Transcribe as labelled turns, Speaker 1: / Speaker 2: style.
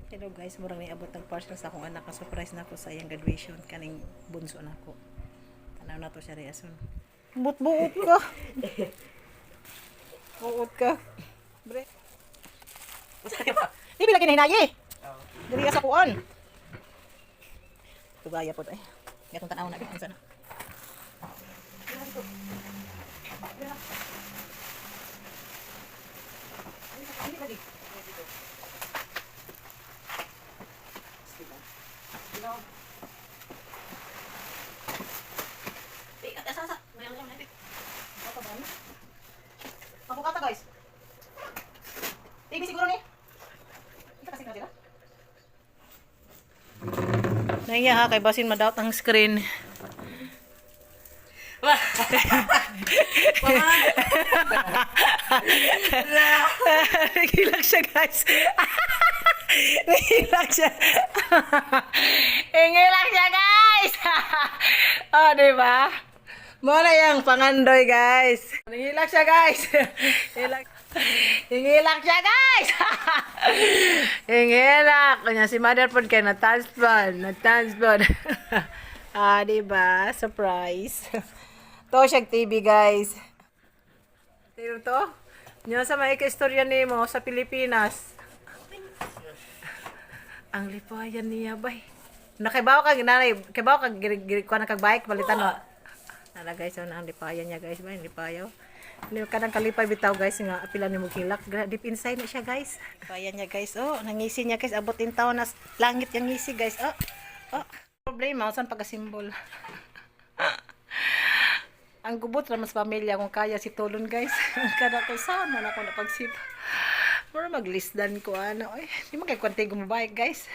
Speaker 1: Hello guys, murang niabot ng parcel sa akong anak. Surprise na ako sa iyang graduation. Kaning bunso na ako. Tanaw na to siya reason. Buot-buot ka. Buot ka. Bre. Di bila kinahinayi. Diri sa kuan. Tugaya pod ay. Gatong tanaw na gyud sana. Mabukata guys. TV siguro ni. Kita kasi sila. Naiya ha kay basin ma-doubt ang screen. Nagilak siya guys. Nagilak siya. Ingilak siya guys. Oh, diba? Muna yung pangandoy guys. Nangilak siya guys. Ingilak siya guys. Ingilak. Kanya si mother pod kay na-transfer. Ah, diba? Surprise. To siya TV guys. Tiro to? Nyo sa may istorya ni mo sa Pilipinas. Ang lipayan niya bay. Nakibaw ka ginanay, kibaw ka kuan kag bike balitan mo. Nala guys, so ang lipayan niya guys, bay lipayaw. Ni kadang kalipay bitaw guys nga apila ni mo kilak. Deep inside na siya guys. Lipayan niya guys. Oh, nangisi niya guys, abot in taon na langit yang ngisi guys. Oh. Oh. Problema usan pagka-symbol. Ang gubot ra mas pamilya kung kaya si Tulon guys. Kada ko sana na ako napagsip. Mura maglisdan ko ano. Ay, di man kay kwanteng mo bike guys.